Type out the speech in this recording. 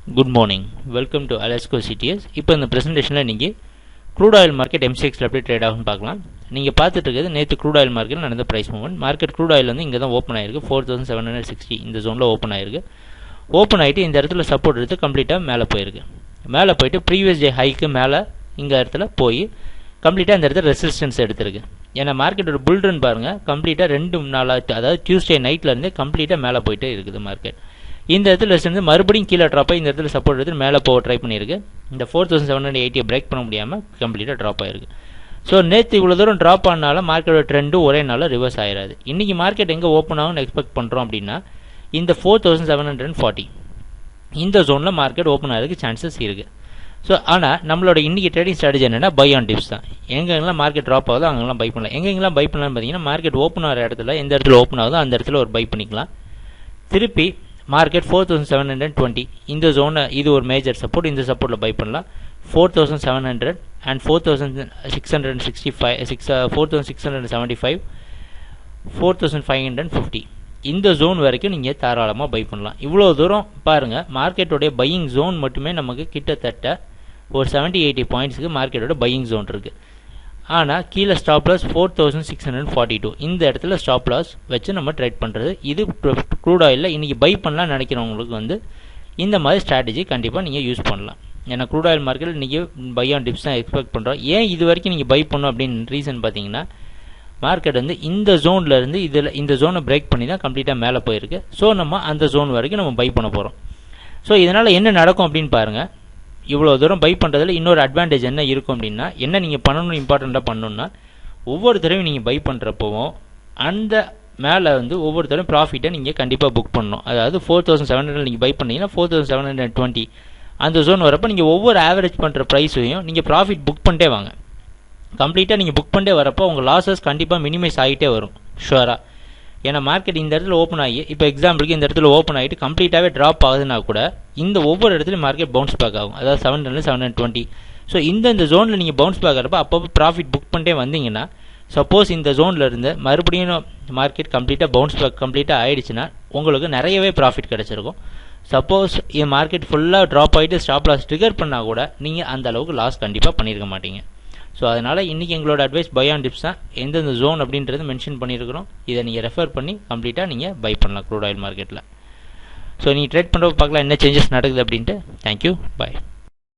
Good morning. Welcome to Alasco CTS. இப்போ இந்த பிரசன்டேஷனில் நீங்கள் க்ரூட் ஆயில் மார்க்கெட் MCXல எப்படி ட்ரேட் ஆகும்னு பார்க்கலாம். நீங்கள் பார்த்துட்டு இருக்கிறது நேற்று க்ரூட் ஆயில் மார்க்கெட் நடந்த price movement. Market crude oil வந்து இங்கே தான் ஓப்பன் ஆயிருக்கு. 4760 இந்த ஜோனில் ஓப்பன் ஆயிருக்கு. ஓப்பன் ஆகிட்டு இந்த இடத்துல சப்போர்ட் எடுத்து கம்ப்ளீட்டாக மேலே போயிருக்கு. மேலே போயிட்டு ப்ரீவியஸ் டே ஹைக்கு மேலே இந்த இடத்துல போய் கம்ப்ளீட்டாக இந்த இடத்துல ரெசிஸ்டன்ஸ் எடுத்திருக்கு. ஏன்னா மார்க்கெட்டோட புல் ரன் பாருங்கள், கம்ப்ளீட்டாக 2 நாளாக அதாவது டியூஸ்டே நைட்லேருந்து கம்ப்ளீட்டாக மேலே போயிட்டே இருக்குது மார்க்கெட். இந்த இடத்துல ரெசிஸ்டன்ஸ் மறுபடியும் கீழே ட்ராப் ஆகி இந்த இடத்துல சப்போர்ட் எடுத்து மேலே போக ட்ரை பண்ணியிருக்கு. இந்த 4780 பிரேக் பண்ண முடியாமல் கம்ப்ளீட்டாக ட்ராப் ஆயிருக்கு. ஸோ நேற்று இவ்வளோ தூரம் ட்ராப் ஆனாலும் மார்க்கெட்டோட ட்ரெண்டும் ஒரே நாளில் ரிவர்ஸ் ஆயிடாது. இன்றைக்கி மார்க்கெட் எங்கே ஓப்பன் ஆகும்னு எக்ஸ்பெக்ட் பண்ணுறோம் அப்படின்னா இந்த 4740 இந்த ஜோனில் மார்க்கெட் ஓப்பன் ஆகிறதுக்கு சான்சஸ் இருக்குது. ஸோ ஆனால் நம்மளோட இன்றைக்கி ட்ரேடிங் ஸ்ட்ராட்டஜி என்னென்னா பை ஆன் டிப்ஸ் தான். எங்கெங்கெல்லாம் மார்க்கெட் ட்ராப் ஆகுதோ அங்கெல்லாம் பை பண்ணலாம். எங்கெங்கெல்லாம் பை பண்ணலாம்னு பார்த்தீங்கன்னா மார்க்கெட் ஓப்பன் ஆகிற இடத்துல எந்த இடத்துல ஓப்பன் ஆகுதோ அந்த இடத்துல ஒரு பை பண்ணிக்கலாம். திருப்பி மார்க்கெட் 4720 இந்த ஜோனை இது ஒரு மேஜர் சப்போர்ட், இந்த சப்போர்ட்டில் பை பண்ணலாம். 4700 அண்ட் 4665 4675 4550 இந்த ஜோன் வரைக்கும் நீங்கள் தாராளமாக பை பண்ணலாம். இவ்வளோ தூரம் பாருங்கள், மார்க்கெட்டோடைய பையிங் ஜோன் மட்டுமே நமக்கு கிட்டத்தட்ட ஒரு 70-80 பாயிண்ட்ஸுக்கு மார்க்கெட்டோட பையிங் ஜோன் இருக்குது. ஆனால் கீழே ஸ்டாப் லாஸ் 4642 இந்த இடத்துல ஸ்டாப் லாஸ் வச்சு நம்ம ட்ரேட் பண்ணுறது. இது க்ரூட் ஆயிலில் இன்றைக்கி பை பண்ணலாம் நினைக்கிறவங்களுக்கு வந்து இந்த மாதிரி ஸ்ட்ராட்டஜி கண்டிப்பாக நீங்கள் யூஸ் பண்ணலாம். ஏன்னா க்ரூட் ஆயில் மார்க்கெட்டில் இன்றைக்கி பை ஆன் டிப்ஸ் தான் எக்ஸ்பெக்ட் பண்ணுறோம். ஏன் இது வரைக்கும் நீங்கள் பை பண்ணணும் அப்படின்னு ரீசன் பார்த்தீங்கன்னா மார்க்கெட் வந்து இந்த ஜோனில் இருந்து இந்த ஜோனை பிரேக் பண்ணி தான் கம்ப்ளீட்டாக மேலே போயிருக்கு. ஸோ நம்ம அந்த ஜோன் வரைக்கும் நம்ம பை பண்ண போகிறோம். ஸோ இதனால் என்ன நடக்கும் அப்படின்னு பாருங்கள். இவ்வளோ தூரம் பை பண்ணுறதுல இன்னொரு அட்வான்டேஜ் என்ன இருக்கும் அப்படின்னா, என்ன நீங்கள் பண்ணணும் இம்பார்ட்டண்ட்டாக பண்ணணும்னா ஒவ்வொரு தடவையும் நீங்கள் பை பண்ணுறப்போவும் அந்த மேலே வந்து ஒவ்வொரு தடவையும் ப்ராஃபிட்டை நீங்கள் கண்டிப்பாக புக் பண்ணணும். அதாவது 4700 நீங்கள் பை பண்ணீங்கன்னா 4720 அந்த ஜோன் வரப்போ நீங்கள் ஒவ்வொரு ஆவரேஜ் பண்ணுற ப்ரைஸையும் நீங்கள் ப்ராஃபிட் புக் பண்ணிட்டே வாங்க. கம்ப்ளீட்டாக நீங்கள் புக் பண்ணிட்டே வரப்போ உங்கள் லாஸஸ் கண்டிப்பாக மினிமைஸ் ஆகிட்டே வரும் ஷுவராக. ஏன்னா மார்க்கெட் இந்த இடத்துல ஓப்பன் ஆகி இப்போ எக்ஸாம்பிளுக்கு இந்த இடத்துல ஓப்பன் ஆகிட்டு கம்ப்ளீட்டாகவே ட்ராப் ஆகுதுன்னா கூட இந்த ஒவ்வொரு இடத்துலையும் மார்க்கெட் பவுன்ஸ் பேக் ஆகும். அதாவது 720. ஸோ இந்த ஜோனில் நீங்கள் பவுன்ஸ் பேக் ஆகிறப்ப அப்போ ப்ராஃபிட் புக் பண்ணிட்டே வந்தீங்கன்னா சப்போஸ் இந்த ஜோனில் இருந்து மறுபடியும் மார்க்கெட் கம்ப்ளீட்டாக பவுன்ஸ் பேக் கம்ப்ளீட்டாக ஆகிடுச்சுன்னா உங்களுக்கு நிறையவே ப்ராஃபிட் கிடச்சிருக்கும். சப்போஸ் இந்த மார்க்கெட் ஃபுல்லாக ட்ராப் ஆகிட்டு ஸ்டாப் லாஸ் ட்ரிகர் பண்ணால் கூட நீங்கள் அந்த அளவுக்கு லாஸ் கண்டிப்பாக பண்ணியிருக்க மாட்டீங்க. ஸோ அதனால் இன்றைக்கி எங்களோட அட்வைஸ் பை ஆன் டிப்ஸ் தான். எந்தெந்த ஜோன் அப்படின்றது மென்ஷன் பண்ணியிருக்கிறோம். இதை நீங்கள் ரெஃபர் பண்ணி கம்ப்ளீட்டாக நீங்கள் பை பண்ணலாம் க்ரூட் ஆயில் மார்க்கெட்டில். ஸோ நீங்கள் ட்ரேட் பண்ணுறப்ப பார்க்கலாம் என்ன சேஞ்சஸ் நடக்குது அப்படின்ட்டு. தேங்க்யூ, பாய்.